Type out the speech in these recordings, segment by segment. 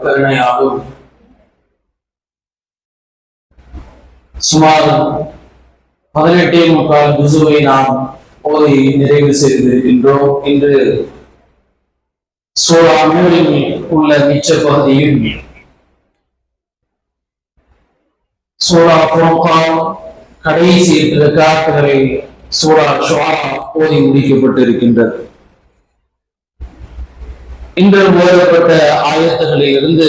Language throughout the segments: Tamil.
கருணையாகும். சுமார் 18 ஜுசுவை நாம் ஓதி நிறைவு செய்திருக்கின்றோம். இன்று சூரா நூரில் உள்ள மிச்ச பகுதியில் சூரா ஃபுர்கான் கடைசி ரக்காத்துகளை சூரா ஷுஆரா ஓதி முடிக்கப்பட்டிருக்கின்றது. இன்று ஓதப்பட்ட ஆயத்துகளில் இருந்து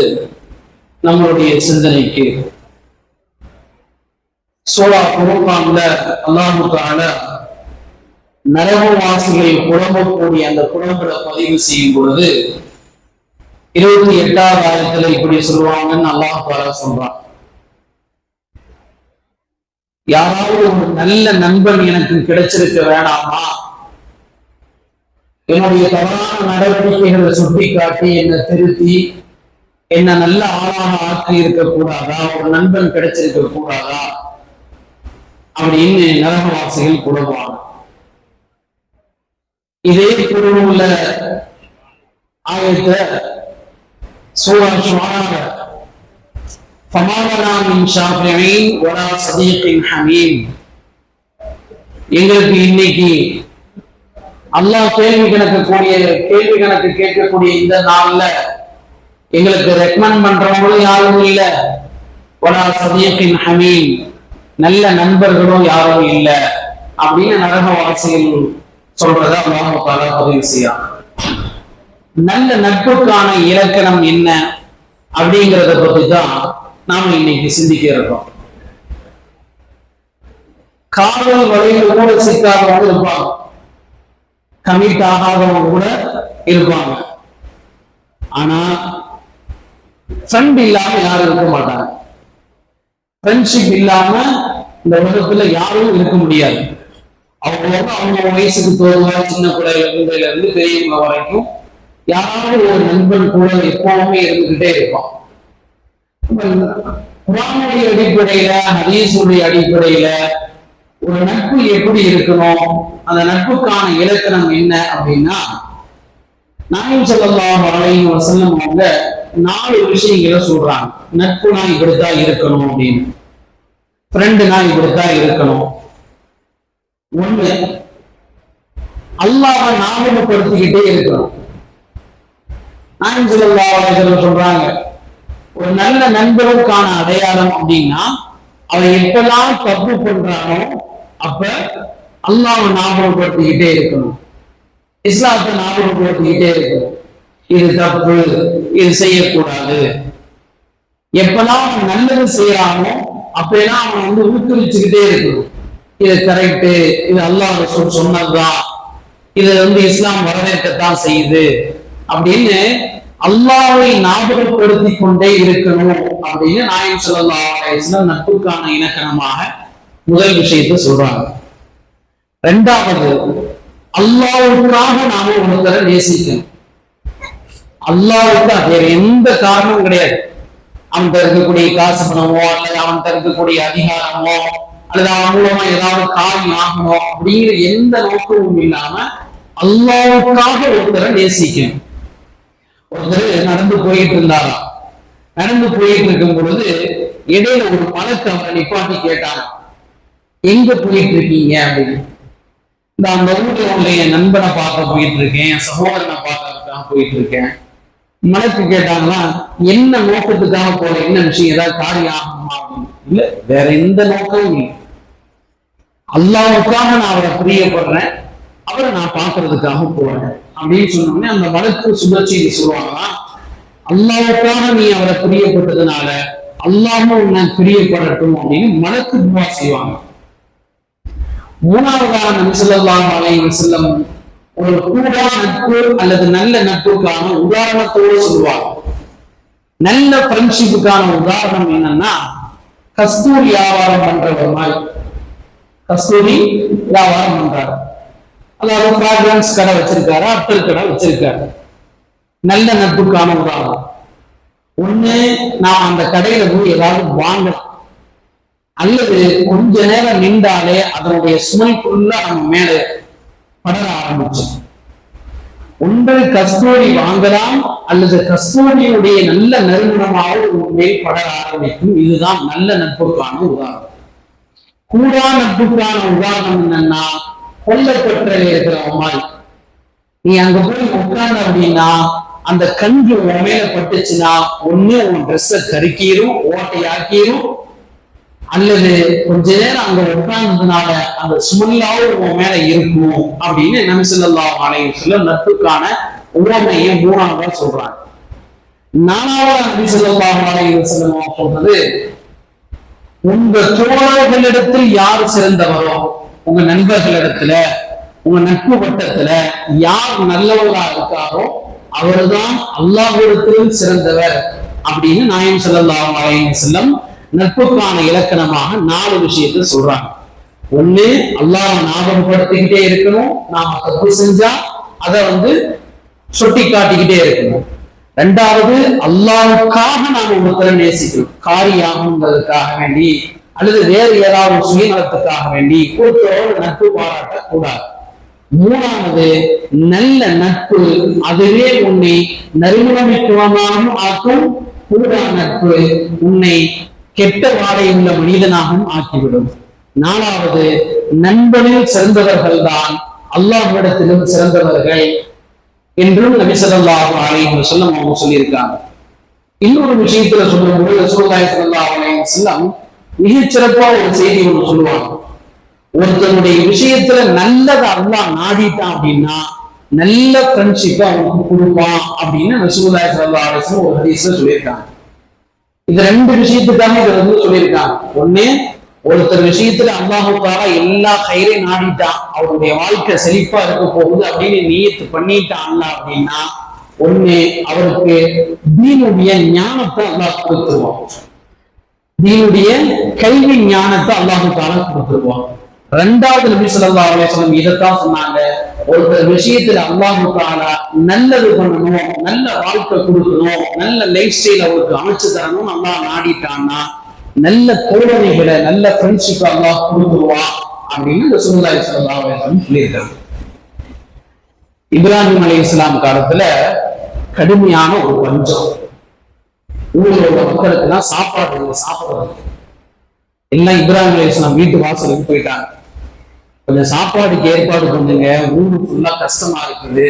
நம்மளுடைய சிந்தனைக்கு சூரா ஃபுர்கான்ல அல்லாஹ் தஆலா நரகவாசிகள் புலம்பக்கூடிய அந்த புலம்பலை பதிவு செய்யும் பொழுது 28வது ஆயத்துல இப்படி சொல்லுவாங்கன்னு அல்லாஹ் தஆலா சொல்றான். யாராவது ஒரு நல்ல நண்பன் எனக்கு கிடைச்சிருக்க வேணாமா? என்னுடைய தவறான நடவடிக்கைகளை சுட்டி காட்டி என்னை திருத்தி என்ன நல்ல ஆளாக ஆக்கி இருக்க கூடாதா? ஒரு நண்பன் கிடைச்சிருக்க கூடாதா அப்படின்னு நரகவாசிகள் புலம்புவாங்க. இதே உள்ள ஆயத்தை சூரா ஷுஆரா ஃபமாலனா மின் ஷாஃபிஈன் வலா ஸதீகின் ஹமீம், எங்களுக்கு இன்னைக்கு அல்லாஹ் கேள்வி கணக்கு கேட்கக்கூடிய இந்த நாள்ல எங்களுக்கு ரெக்கமெண்ட் பண்றவங்களும் யாரும் இல்லை, வலா ஸதீகின் ஹமீம், நல்ல நண்பர்களும் யாரும் இல்லை அப்படின்னு நரகவாசிகள் சொல்றத அல்லாஹ் தஆலா பதிவு செய்யறான். நல்ல நட்புக்கான இலக்கணம் என்ன அப்படிங்கிறத பத்தி தான் நாம இன்னைக்கு சிந்திக்க இருக்கோம். காதல் வழியில் கூட சிக்காதவங்க இருப்பாங்க, கமிட் ஆகாதவங்க கூட இருப்பாங்க. ஆனா ஃப்ரெண்ட் இல்லாம யாரும் இருக்க மாட்டாங்க. ஃப்ரெண்ட்ஷிப் இல்லாம இந்த உலகத்துல யாரும் இருக்க முடியாது. அவங்க வயசுக்கு தோதுவா சின்ன குழந்தையில இருந்து பெரியவங்க வரைக்கும் யாராவது ஒரு நண்பன் கூட எப்பவுமே இருந்துகிட்டே இருப்பான். குர்ஆனுடைய அடிப்படையில, ஹதீஸுடைய அடிப்படையில ஒரு நட்பு எப்படி இருக்கணும், அந்த நட்புக்கான இலக்கணம் என்ன அப்படின்னா, நாயகம் ஸல்லல்லாஹு அலைஹி வஸல்லம் அவங்க 4 விஷயங்களை சொல்றாங்க. நட்புனா இப்படித்தான் இருக்கணும் அப்படின்னு, ஃப்ரெண்டுனா இப்படித்தான் இருக்கணும். ஒண்ணு, அல்லாஹ்வை ஞாபகப்படுத்திக்கிட்டே இருக்கணும். நாயகம் ஸல்லல்லாஹு அலைஹி வஸல்லம் சொல்றாங்க, ஒரு நல்ல நண்பருக்கான அடையாளம் அப்படின்னா அவன் எப்பெல்லாம் தப்பு பண்றானோ அப்ப அல்லாஹ்வை ஞாபகப்படுத்திக்கிட்டே இருக்கணும், இஸ்லாத்தை ஞாபகப்படுத்திக்கிட்டே இருக்கணும். இது தப்பு, இது செய்யக்கூடாது. எப்பெல்லாம் அவன் நல்லது செய்யறானோ அப்பெல்லாம் அவன் ஊக்குவிச்சுக்கிட்டே இருக்கணும். இது கரெக்டு, இது அல்லாஹ் ரசூல் சொன்னதுதான், இது இஸ்லாம் வரவேற்கத்தான் செய்யுது அப்படின்னு அல்லாஹ்வை ஞாபகப்படுத்தி கொண்டே இருக்கணும் அப்படின்னு நாயகம் ஸல்லல்லாஹு அலைஹி வஸல்லம் நட்புக்கான இலக்கணமாக முதல் விஷயத்தை சொல்றாங்க. 2வது, அல்லாஹ்வுக்காக நாம ஒருத்தரை நேசிக்கணும். அல்லாஹ்வுக்கு வேற எந்த காரணமும் கிடையாது. அவன்கிட்ட இருக்கக்கூடிய காசு பணமோ அல்லது அவன்கிட்ட இருக்கக்கூடிய அதிகாரமோ அல்லது அவன் மூலமா ஏதாவது காரியம் ஆகணும் அப்படிங்கிற எந்த நோக்கமும் இல்லாம அல்லாஹ்வுக்காக ஒருத்தரை நேசிக்கணும். ஒருத்தர் நடந்து போயிட்டு இருந்தாரா, நடந்து போயிட்டு இருக்கும் பொழுது இடையில ஒரு பழத்தை அவரை நிப்பாட்டி கேட்டாங்க, எங்க போயிட்டு இருக்கீங்க அப்படின்னு. அந்த ஊர்ல உள்ள என் நண்பனை பார்க்க போயிட்டு இருக்கேன், என் சகோதரனை பார்க்கறதுக்காக போயிட்டு இருக்கேன். மனக்கு கேட்டாங்களா, என்ன நோக்கத்துக்காக போற, என்ன விஷயம், ஏதாவது காரியம் ஆகுமா அப்படின்னு. இல்ல, வேற எந்த நோக்கமும் இல்லை, அல்லாஹ்வுக்காக நான் அவரை பிரியப்படுறேன், அவரை நான் பார்க்கறதுக்காக போறேன் அப்படின்னு சொன்னோடனே அந்த வழக்கு சுழற்சி சொல்லுவாங்கன்னா, அல்லாஹ்வுக்காக நீ அவரை பிரியப்பட்டதுனால அல்லாஹ்வும் உன்னை பிரியப்படட்டும் அப்படின்னு மலக்கு துஆ செய்வாங்க. 3வது நபி ஸல்லல்லாஹு அலைஹி வஸல்லம் ஒரு கூடா நட்பு அல்லது நல்ல நட்புக்கான உதாரணத்தோடு சொல்லுவாங்க. நல்ல ஃப்ரெண்ட்ஷிப்புக்கான உதாரணம் என்னன்னா, கஸ்தூரி வியாபாரம் பண்றவர் மாதிரி. கஸ்தூரி வியாபாரம் பண்றாரு, அதாவது ஃப்ராக்ரன்ஸ் கடை வச்சிருக்காரு, அட்டல் கடை வச்சிருக்காரு. நல்ல நட்புக்கான உதாரணம். ஒண்ணு, நான் அந்த கடையில போய் ஏதாவது வாங்கலாம், அல்லது கொஞ்ச நேரம் நின்றாலே அதனுடைய ஸ்மெல் ஃபுல்லா நம்ம மேல படர ஆரம்பிச்சோம். ஒன்று கஸ்தூரி வாங்கலாம் அல்லது கஸ்தூரியுடைய நல்ல நறுமணமாக மேல் பட ஆரம்பிக்கும். இதுதான் நல்ல நட்புக்கான உதாரணம். கூடா நட்புக்கான உதாரணம் என்னன்னா, கொல்லப்பட்டல இருக்கிற மாதிரி நீ அங்க போய் உட்கார்ந்த அப்படின்னா அந்த கஞ்சு உன் மேல பட்டுச்சுன்னா ஒண்ணு உன் ட்ரெஸ்ஸை கருக்கிரும், ஓட்டையாக்கிரும், அல்லது கொஞ்ச நேரம் அங்க உட்கார்ந்ததுனால அந்த ஸ்மெல்லாவது உன் மேல இருக்கும் அப்படின்னு நபி ஸல்லல்லாஹு அலைஹி வஸல்லம் நட்புக்கான உவமையை மூணாவதா சொல்றாங்க. நாலாவது நபி ஸல்லல்லாஹு அலைஹி வஸல்லம் சொல்றது, உங்க தோழர்களிடத்தில் யார் சிறந்தவரோ, உங்க நண்பர்களிடத்துல உங்க நட்பு வட்டத்துல யார் நல்லவர்களா இருக்காரோ அவர்தான் அல்லாஹ்விடத்திலும் சிறந்தவர் அப்படின்னு நாயகம் ஸல்லல்லாஹு அலைஹி வஸல்லம் நட்புக்கான இலக்கணமாக 4 விஷயத்தை சொல்றாங்க. ஒண்ணு, அல்லாஹ் ஞாபகப்படுத்திக்கிட்டே இருக்கணும், நாம தப்பு செஞ்சா அதை சுட்டி காட்டிக்கிட்டே இருக்கணும். 2வது, அல்லாஹ்வுக்காக நாம ஒருத்தரை நேசிக்கணும், காரியாகுங்கிறதுக்காக வேண்டி அல்லது வேறு ஏதாவது சுயநலத்துக்காக வேண்டி ஒருத்தரோடு நட்பு பாராட்ட கூடாது. 3வது, நல்ல நட்பு அதுவே உன்னை நறுமணமிக்கவனாகவும் ஆக்கும், கூடா நட்பு உன்னை கெட்ட வாடை உள்ள மனிதனாகவும் ஆக்கிவிடும். 4வது, நண்பனில் சிறந்தவர்கள் தான் அல்லாஹ்விடத்திலும் சிறந்தவர்கள் என்றும் நபி ஸல்லல்லாஹு அலைஹி வஸல்லம் அவங்க சொல்லியிருக்காங்க. இன்னொரு விஷயத்துல சொல்லும்போது ரசூலுல்லாஹி ஸல்லல்லாஹு அலைஹி வஸல்லம் மிகச் சிறப்பா ஒரு செய்தி ஒன்று சொல்லுவாங்க. ஒருத்தனுடைய விஷயத்துல நல்லதை அல்லாஹ் நாடிட்டான் அப்படின்னா நல்ல ஃப்ரெண்ட்ஷிப்பை அவனுக்கு கொடுப்பான் அப்படின்னு ரசூலுல்லாஹி ஸல்லல்லாஹு அலைஹி வஸல்லம் ஒரு ஹதீஸ்ல சொல்லியிருக்காங்க. இது 2 விஷயத்துக்காக இதை சொல்லியிருக்காங்க. ஒண்ணு, ஒருத்தர் விஷயத்துல அல்லாஹ் தஆலா எல்லா கயிறை நாடிட்டான், அவருடைய வாழ்க்கை செழிப்பா இருக்க போகுது அப்படின்னு நியத்து பண்ணிட்டான் அப்படின்னா, ஒண்ணு அவருக்கு தீனுடைய ஞானத்தை அல்லாஹ் கொடுத்துருவான், தீனுடைய கல்வி ஞானத்தை அல்லாஹ் தஆலா கொடுத்துருவான். 2வது நபி ஸல்லல்லாஹு அலைஹி வஸல்லம் இதைத்தான் சொன்னாங்க, ஒருத்தர் விஷயத்துல அல்லாஹ் தஆலா நல்லது பண்ணணும், நல்ல வாழ்க்கை கொடுக்கணும், நல்ல லைஃப் ஸ்டைல் அவருக்கு அமைச்சு தரணும் அல்லாஹ் நாடிட்டான்னா நல்ல தோழமைகளை நல்ல ஃப்ரெண்ட்ஷிப் அல்லாஹ் கொடுத்துருவான் அப்படின்னு ரசூலுல்லாஹி ஸல்லல்லாஹு அலைஹி வஸல்லம் சொல்லியிருக்காங்க. இப்ராஹிம் அலைஹிஸ்ஸலாம் காலத்துல கடுமையான ஒரு பஞ்சம், ஊரில் உள்ள மக்களுக்கு எல்லாம் சாப்பிடுறது எல்லாம் இப்ராஹிம் அலைஹிஸ்ஸலாம் வீட்டு வாசலுக்கு போயிட்டாங்க. கொஞ்சம் சாப்பாடுக்கு ஏற்பாடு பண்ணுங்க, ஊரு ஃபுல்லா கஷ்டமா இருக்குது,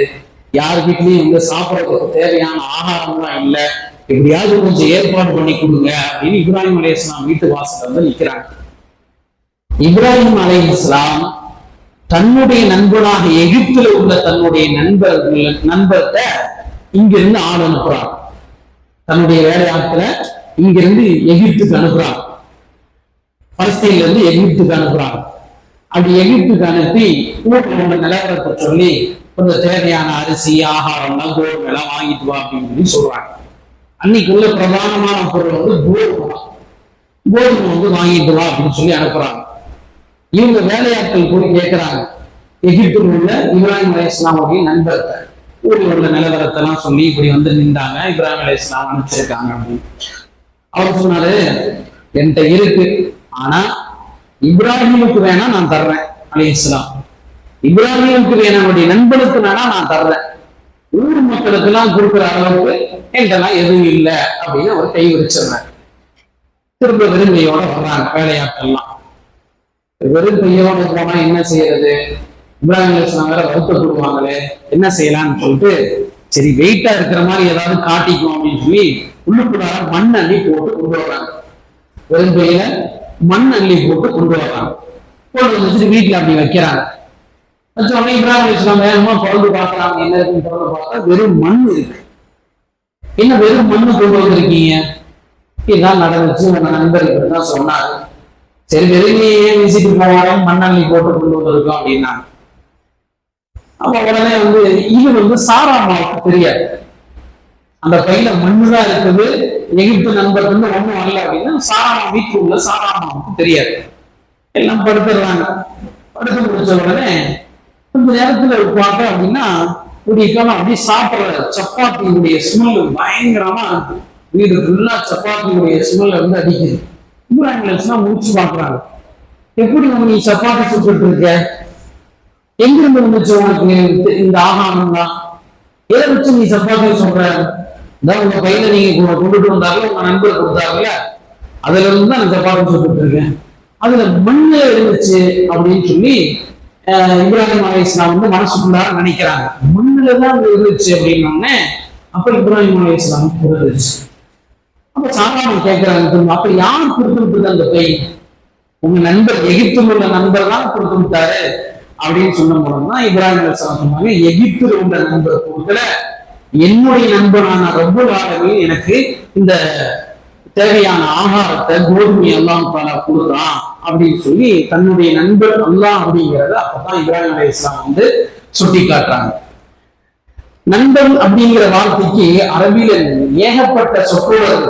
யார் வீட்லயும் சாப்பிடறதுக்கு தேவையான ஆகாரம்லாம் இல்லை, எப்படியாவது கொஞ்சம் ஏற்பாடு பண்ணி கொடுங்க அப்படின்னு இப்ராஹிம் அலைஹிஸ்ஸலாம் வீட்டு வாசல்ல நிக்கிறாங்க. இப்ராஹிம் அலைஹிஸ்ஸலாம் தன்னுடைய நண்பனாக எகிப்துல உள்ள தன்னுடைய நண்பர்கிட்ட இங்கிருந்து ஆள் அனுப்புறாங்க, தன்னுடைய வேலையாட்களை இங்கிருந்து எகிப்துக்கு அனுப்புறாங்க, பலஸ்தீன்ல இருந்து எகிப்துக்கு அனுப்புறாங்க. அப்படி எகிப்துக்கு அனுப்பி ஊரில் உள்ள நிலவரத்தை சொல்லி கொஞ்சம் தேவையான அரிசி ஆகாரம்லாம் கோதுமை எல்லாம் வாங்கிட்டு வா அப்படின்னு சொல்றாங்க. அன்னைக்கு உள்ள பிரதானமான பொருள் கோதுமை வாங்கிட்டு வா அப்படின்னு சொல்லி அனுப்புறாங்க. இவங்க வேலையாட்கள் போய் கேட்கிறாங்க, எகிப்தில் உள்ள இப்ராஹிம் அலைஹிஸ்ஸலாமுடைய நண்பர்கள் ஊரில் உள்ள நிலவரத்தெல்லாம் சொல்லி இப்படி நின்றாங்க, இப்ராஹிம் அலைஹிஸ்ஸலாம் அனுப்பிச்சிருக்காங்க அப்படின்னு. அவர் சொன்னாரு, என்கிட்ட இருக்கு, ஆனா இப்ராஹிமுக்கு வேணா நான் தர்றேன் அலைஹிஸ்ஸலாம், இப்ராஹிமுக்கு வேணா என்னுடைய நண்பனுக்கு வேணா நான் தர்றேன், ஊர் மக்களுக்கு எல்லாம் கொடுக்குற அளவுக்கு என்கிட்டலாம் எதுவும் இல்லை அப்படின்னு அவர் கை விரிச்சிடுறாரு. திரும்ப வெறும் கையோட வர்றாங்க வேலையாட்கள்லாம். வெறும் கையோட போனா என்ன செய்யறது, இப்ராஹிம் அலைஹிஸ்ஸலாம் வேற வருத்தப்படுவாங்களே, என்ன செய்யலாம்னு சொல்லிட்டு சரி வெயிட்டா இருக்கிற மாதிரி ஏதாவது காட்டிக்கும் அப்படின்னு சொல்லி உள்ளுக்குள்ளார மண் அள்ளி போட்டு கொண்டு வர்றாங்க. வெறும் கையில மண் அள்ளி போட்டு கொண்டு வர்றாங்க. கொண்டு வந்துட்டு வீட்டுல அப்படி வைக்கிறாங்க. வச்ச உடனே இப்ராஹிம் அலைஹிஸ்ஸலாம் வேகமா பிறந்து பார்க்கறாங்க, என்ன இருக்குன்னு பிறந்து பார்த்தா வெறும் மண் இருக்கு. என்ன வெறும் மண்ணு கொண்டு வந்திருக்கீங்க, இதுதான் நடந்துச்சு, உங்க நண்பருக்கு தான் சொன்னாரு. சரி வெறுமையே வீசிட்டு போவாங்க, மண்ணள்ளி போட்டு கொண்டு வந்திருக்கோம் அப்படின்னா. அப்ப உடனே இது சாராமாவுக்கு தெரியாது, அந்த பையில மண்ணுதான் இருக்குது, எகிப்து நண்பர்கள் ஒண்ணும் வரல அப்படின்னா சாராமா வீட்டுல உள்ள சாராமாவுக்கு தெரியாது. எல்லாம் படுத்துடுறாங்க. படுத்து முடிச்ச உடனே கொஞ்ச நேரத்துல பார்க்க அப்படின்னா குடிக்காம அப்படி சாப்பிடுற சப்பாத்தியுடைய ஸ்மெல் பயங்கரமா இருக்கு. வீடு ஃபுல்லா சப்பாத்தியுடைய ஸ்மெல் அடிக்குது. இப்ராஹிம் அலைஹிஸ்ஸலாம் முடிச்சு பாக்குறாங்க, எப்படி நீ சப்பாத்தி சுட்டு இருக்க, எங்கிருந்து வந்துச்சு உனக்கு இந்த ஆகாரம் தான், எதை வச்சு நீ சப்பாத்தி சொல்ற? உங்க பையில நீங்க கொண்டுட்டு வந்தாலும் உங்க நண்பர் கொடுத்தாங்கல்ல, அதுல இருந்து தான் நான் சப்பாத்தி சொல்லிட்டு இருக்கேன், அதுல மண்ணு இருந்துச்சு அப்படின்னு சொல்லி இப்ராஹிம் அலைஹிஸ்ஸலாம் மனசுக்குள்ளார நினைக்கிறாங்க. மண்ணுலதான் இருந்துச்சு அப்படின்னோடனே அப்ப இப்ராஹிம் அலைஹிஸ்ஸலாம் புரிஞ்சிச்சு. அப்ப சாதாரண கேட்கிறாங்க, அப்ப யார் கொடுத்து விட்டது அந்த பை? உங்க நண்பர், எகிப்தில் உள்ள நண்பர் தான் கொடுத்து விட்டாரு அப்படின்னு சொன்ன மூலம்தான் இப்ராஹிம் அலைஹிஸ்ஸலாம் சொன்னாங்க, எகிப்தில் உள்ள நண்பர் கொடுக்கல, என்னுடைய நண்பனான ரப்புல் ஆலமீன் எனக்கு இந்த தேவையான ஆகாரத்தை கோதுமை அல்லாஹ் தஆலா கொடுத்தான் அப்படின்னு சொல்லி தன்னுடைய நண்பர் அல்லாஹ் அப்படிங்கிறத அப்பதான் இப்ராஹிம் அலைஹிஸ்ஸலாம் சுட்டி காட்டுறாங்க. நண்பன் அப்படிங்கிற வார்த்தைக்கு அரபியில ஏகப்பட்ட சொற்றொடர்.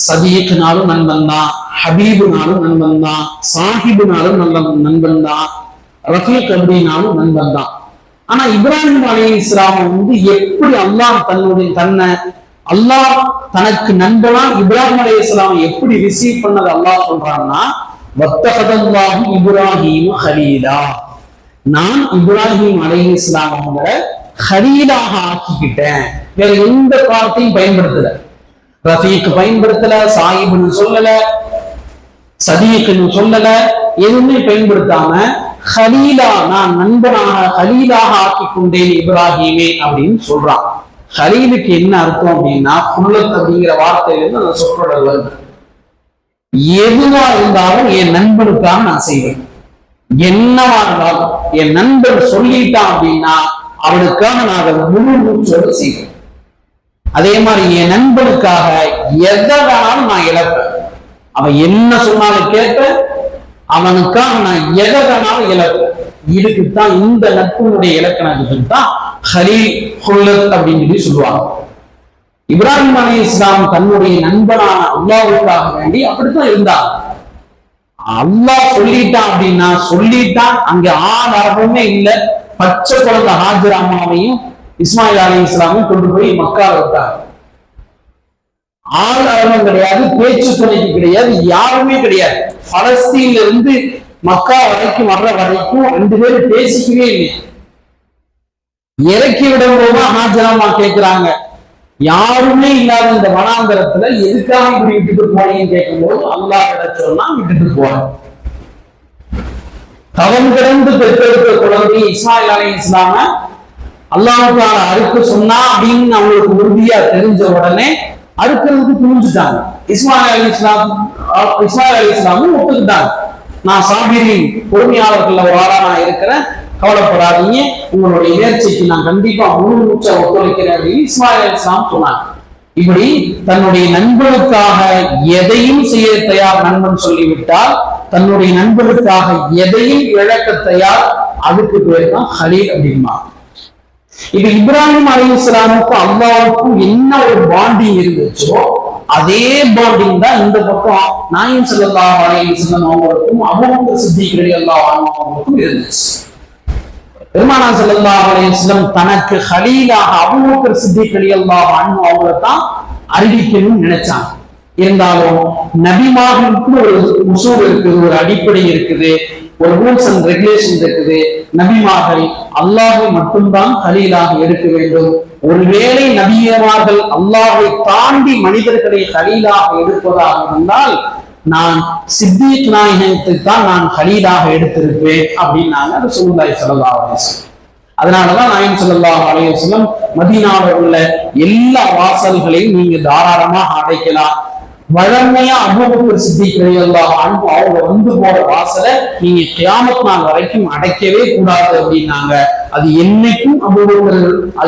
சதீக்னாலும் நண்பன் தான், ஹபீபுனாலும் நண்பன் தான், சாஹிபுனாலும் நண்பன் தான், ரஃபீக் அப்படின்னாலும் நண்பன் தான். ஆனா இப்ராஹிம் அலைஹிஸ்ஸலாம் எப்படி அல்லாஹ் தன்னை அல்லாஹ் தனக்கு நண்பனா இப்ராஹிம் அலைஹிஸ்ஸலாம் எப்படி ரிசீவ் பண்ணது அல்லாஹ் சொல்றான்னா, வத்தஹதல்லாஹு இப்ராஹீம ஹலீலா, நான் இப்ராஹிம் அலைஹிஸ்ஸலாம் அவங்கள ஹலீலாக ஆக்கிக்கிட்டேன். வேற எந்த வார்த்தையும் பயன்படுத்தல, ரஃபீக் பயன்படுத்தல, சாயிப்னு சொல்லல, சதீக்னு சொல்லல, எதுவுமே பயன்படுத்தாம ஹலீலா, நான் நண்பனாக ஹலீலாக ஆக்கி கொண்டேன் இப்ராஹிமே அப்படின்னு சொல்றான். ஹலீலுக்கு என்ன அர்த்தம் அப்படின்னா, குல்லத் அப்படிங்கிற வார்த்தையிலிருந்து அந்த சொற்றொடர் வருது. எதுவா இருந்தாலும் என் நண்பனுக்காக நான் செய்வேன், என்னவா இருந்தாலும் என் நண்பன் சொல்லிட்டான் அப்படின்னா அவனுக்காக நான் முழு மூச்சோடு செய்வேன். அதே மாதிரி என் நண்பனுக்காக எதை வேணாலும் நான் இழப்பேன். அவன் என்ன சொன்னாலும் கேட்பேன், அவனுக்காக நான் எதை வேணாலும் இழப்பேன். இதுக்குத்தான் இந்த நட்புடைய இலக்கணத்துக்கு தான் ஹலீல் குல்லத் அப்படின்னு சொல்லி சொல்லுவாங்க. இப்ராஹிம் அலைஹிஸ்ஸலாம் தன்னுடைய நண்பனான அல்லாஹ்வுக்காக வேண்டி அப்படித்தான் இருந்தாங்க. அல்லாஹ் சொல்லிட்டான் அப்படின்னா சொல்லிட்டான், அங்க ஆதாரமே இல்லை. பச்சை குழந்தை ஹாஜர் அம்மாவையும் இஸ்மாயில் அலைஹிஸ்ஸலாமையும் கொண்டு போய் மக்கால விட்டாங்க. ஆதாரம் கிடையாது, பேச்சு துணைக்கு கிடையாது, யாருமே கிடையாது. பலஸ்தீன்ல இருந்து மக்கா வரைக்கும் வர்ற வரைக்கும் 2 பேரும் பேசிக்கவே இல்லை. இறக்கி விடும் போதுதான் ஹாஜராமா கேட்கிறாங்க, யாருமே இல்லாத இந்த வனாந்தரத்துல எதுக்காக இப்படி விட்டுட்டு போனீங்கன்னு கேட்கும்போது அல்லாஹ் கிடைச்சோம்னா விட்டுட்டு போறேன். தவம் கிடந்து பெற்றெடுத்த குழந்தை இஸ்மாயில் அலைஹிஸ்ஸலாம அல்லாஹ்வுக்கான அறுக்க சொன்னா அப்படின்னு அவங்களுக்கு உறுதியா தெரிஞ்ச உடனே அறுக்கிறதுக்கு துணிஞ்சுட்டாங்க. இஸ்மாயில் அலைஹிஸ்ஸலாமும் ஒத்துக்கிட்டாங்க, நான் சாபிரின் பொறுமையாளர்கள் ஒரு ஆளா நான் இருக்கிறேன், கவலைப்படாதீங்க, உங்களுடைய முயற்சிக்கு நான் கண்டிப்பா முழு மூச்சா ஒத்துழைக்கிறேன் அப்படின்னு இஸ்மாயில் அலைஹிஸ்ஸலாம் சொன்னாங்க. இப்படி தன்னுடைய நண்பனுக்காக எதையும் செய்ய தயார் நண்பன் சொல்லிவிட்டால், தன்னுடைய நண்பனுக்காக எதையும் இழக்க தயார், அதுக்கு பேர் தான் ஹலீல் அப்படிமா. இப்ப இப்ராஹிம் அலைஹிஸ்ஸலாமுக்கும் அல்லாஹ்வுக்கும் என்ன ஒரு பாண்டிங் இருந்துச்சோ அதே பாண்டிங் தான் இந்த பக்கம் நாயகம் ஸல்லல்லாஹு அலைஹி வஸல்லம் அவங்களுக்கும் அபூபக்கர் சித்திக் ரலியல்லாஹு அன்ஹு அவங்களுக்கும் இருந்துச்சு. பெருமானார் ஸல்லல்லாஹு அலைஹி வஸல்லம் தனக்கு ஹலீலாக அபூபக்கர் சித்திக் ரலியல்லாஹு அன்ஹு அவங்களை தான் அறிவிக்கணும்னு நினைச்சாங்க. இருந்தாலும் நபிமார்களுக்கு ஒரு உசூல் இருக்குது, ஒரு அடிப்படை இருக்குது, ஒரு ரூல்ஸ் அண்ட் ரெகுலேஷன் இருக்குது. நபிமார்கள் அல்லாஹை மட்டும்தான் ஹலீலாக எடுக்க வேண்டும். ஒருவேளை நபியமார்கள் அல்லாஹை தாண்டி மனிதர்களை ஹலீலாக எடுப்பதாக இருந்தால் நான் சித்திக் நாயகத்தை தான் நான் ஹலீலாக எடுத்திருப்பேன் அப்படின்னாங்க ரசூலுல்லாஹி ஸல்லல்லாஹு அலைஹி வஸல்லம். அதனாலதான் நாயகம் ஸல்லல்லாஹு அலைஹி வஸல்லம் மதீனாவில் உள்ள எல்லா வாசல்களையும் நீங்க தாராளமாக அடைக்கலாம். வழமையா அபூபக்கர் சித்திக் ரலியல்லாஹு அன்ஹு அவங்க போற வாசலை நீங்க கியாமத் நாள் வரைக்கும் அடைக்கவே கூடாது அப்படின்னாங்க. அது என்னைக்கும் அபூபக்கர்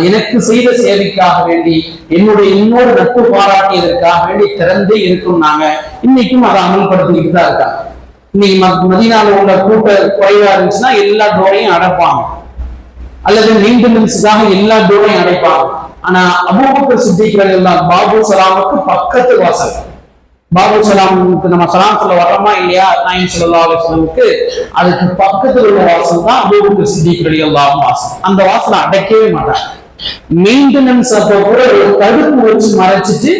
எனக்கு செய்த சேவைக்காக வேண்டி, என்னுடைய இன்னொரு நட்பு பாராட்டியதற்காக வேண்டி திறந்தே இருக்கும்னாங்க. இன்னைக்கும் அதை அமல்படுத்திக்கிட்டு தான் இருக்காங்க. இன்னைக்கு மதீனாவில் உள்ள கூட்ட குறைவா இருந்துச்சுன்னா எல்லா டோரையும் அடைப்பாங்க, அல்லது மெயின்டெனன்ஸுக்காக எல்லா டோரையும் அடைப்பாங்க. ஆனா அபூபக்கர் சித்திக் ரலியல்லாஹு பாபு சலாமுக்கு பக்கத்து வாசல், பாபு சலாமுக்கு நம்ம சலாம் சொல்ல வர்றோமா இல்லையா, நாயகம் ஸல்லல்லாஹு அலைஹி வஸல்லமுக்கு அதுக்கு பக்கத்துல உள்ள வாசல் தான் அபூபக்கர் சித்திக் ரலியல்லாஹு வாசல். அந்த வாசலை அடைக்கவே மாட்டாங்க. மெயின்டெனன்ஸ் அப்போ கூட ஒரு தடுப்பு வச்சு மறைச்சிட்டு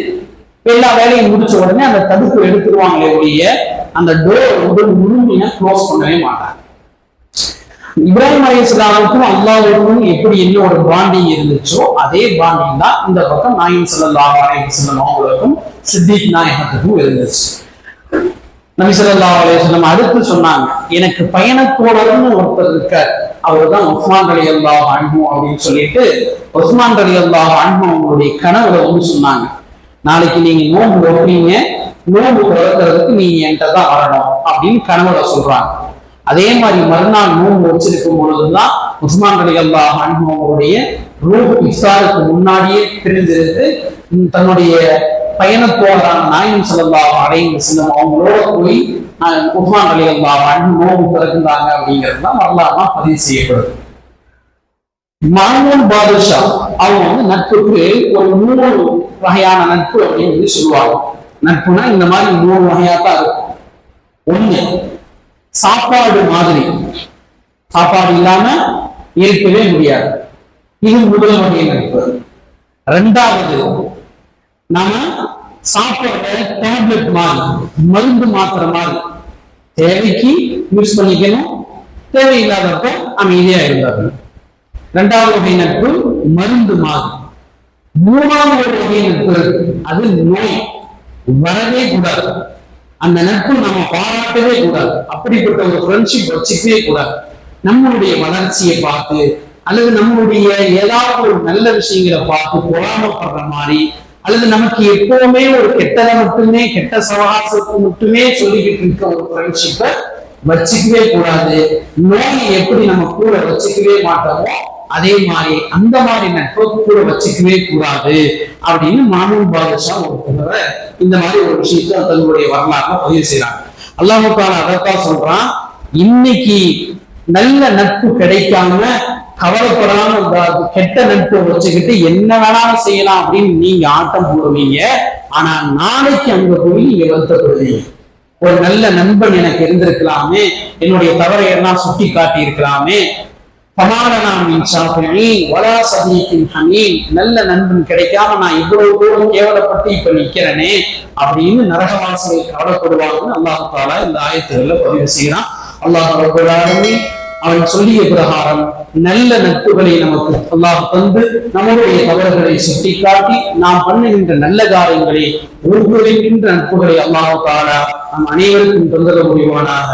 எல்லா வேலையும் முடிச்ச உடனே அந்த தடுப்பு எடுத்துருவாங்களே ஒழிய அந்த டோர் முழுமையா க்ளோஸ் பண்ணவே மாட்டாங்க. இப்ராஹிம் அலைஹிஸ்ஸலாமுக்கும் அல்லாஹ்வுக்கும் எப்படி என்ன ஒரு பாண்டிங் இருந்துச்சோ அதே பாண்டிங் தான் இந்த பக்கம் நாயகம் ஸல்லல்லாஹு அலைஹி வஸல்லம் அவங்களுக்கும் சித்திக் நாயகத்துக்கும் இருந்துச்சு. நபி ஸல்லல்லாஹு அலைஹி வஸல்லம் அடுத்து சொன்னாங்க, எனக்கு பயணத்தோழர்னு ஒருத்தர் இருக்கார், அவர் தான் உஸ்மான் ரலியல்லாஹு அன்ஹு அப்படின்னு சொல்லிட்டு உஸ்மான் ரலியல்லாஹு அன்ஹு அவங்களுடைய கனவுல சொன்னாங்க, நாளைக்கு நீங்க நோன்பு வைப்பீங்க, நோன்பு திறக்கிறதுக்கு நீங்க என்கிட்ட தான் வரணும் அப்படின்னு கனவுல சொல்றாங்க. அதே மாதிரி மறுநாள் நோன்பு வச்சிருக்கும் பொழுதுதான் உஸ்மான் ரலியல்லாஹு அன்ஹு அவங்களுடைய ரூஹ் இஃப்தாருக்கு முன்னாடியே பிரிந்திருந்து தன்னுடைய பயணத்தோழரான நாயகம் ஸல்லல்லாஹு அலைஹி வஸல்லம் அவங்களோட போய் உஸ்மான் ரலியல்லாஹு அன்ஹு நோன்பு திறந்தாங்க அப்படிங்கிறது தான் வரலாறுமா பதிவு செய்யப்படுது. மாமூன் பாதுஷா அவங்க நட்புக்கு ஒரு 3 வகையான நட்பு அப்படின்னு சொல்லுவாங்க. நட்புனா இந்த மாதிரி 3 வகையா தான் இருக்கும். ஒண்ணு, சாப்பாடு மாதிரி, சாப்பாடு இல்லாம இருக்கவே முடியாது, இது முதல் வகை நட்பு. 2வது, நாம சாப்பாடு டேப்லெட் மாதிரி, மருந்து மாத்திரை மாதிரி, தேவைக்கு யூஸ் பண்ணிக்கணும், தேவையில்லாதப்ப அமைதியா இருந்தார்கள். 2வது வகை நட்பு மருந்து மாதிரி. 3வது வகை நட்பு அது நோய் வரவே கூடாது, அந்த நட்பு நம்ம பாராட்டவே கூடாது, அப்படிப்பட்ட ஒரு ஃப்ரெண்ட்ஷிப் வச்சுக்கவே கூடாது. நம்மளுடைய வளர்ச்சியை பார்த்து அல்லது நம்மளுடைய ஏதாவது ஒரு நல்ல விஷயங்களை பார்த்து பொறாமப்படுற மாதிரி அல்லது நமக்கு எப்பவுமே ஒரு கெட்டதை மட்டுமே, கெட்ட சவகாசத்தை மட்டுமே சொல்லிக்கிட்டு இருக்க ஒரு ஃப்ரெண்ட்ஷிப்பை வச்சுக்கவே கூடாது. நோயை எப்படி நம்ம கூட வச்சுக்கவே மாட்டோமோ அதே மாதிரி அந்த மாதிரி நட்பை கூட வச்சுக்கவே கூடாது அப்படின்னு மாமூன் பாதுஷா ஒருத்தவரை இந்த மாதிரி ஒரு விஷயத்தை தன்னுடைய வரலாறுல பதிவு செய்யறாங்க. அல்லாஹ் தஆலா அதைத்தான் சொல்றான், இன்னைக்கு நல்ல நட்பு கிடைக்காம கவலைப்படாம கெட்ட நட்பை வச்சுக்கிட்டு என்ன வேணாலும் செய்யலாம் அப்படின்னு நீங்க ஆட்டம் போடுவீங்க, ஆனா நாளைக்கு அங்க போய் நீங்க வருத்தப்படுவீங்க. ஒரு நல்ல நண்பன் எனக்கு இருந்திருக்கலாமே, என்னுடைய தவறை எல்லாம் சுட்டி காட்டி இருக்கலாமே, நல்ல நண்பன் கிடைக்காம நான் இவ்வளவு தூரம் கேவலப்பட்டு இப்ப நிக்கிறேனே அப்படின்னு நரகவாசிகள் கவலைப்படுவாங்கன்னு அல்லாஹ் தஆலா இந்த ஆயத்துகள்ல பதிவு செய்யறான். அல்லாஹ் ரப்பல் ஆலமீன் அவன் சொல்லிய பிரகாரம் நல்ல நட்புகளை நமக்கு அல்லாஹ் தந்து நம்முடைய தவறுகளை சுட்டிக்காட்டி நாம் பண்ணுகின்ற நல்ல காரியங்களை ஊக்குவிக்கின்ற நட்புகளை அல்லாஹ் தஆலா நம் அனைவருக்கும் தந்தர முடிவானாக.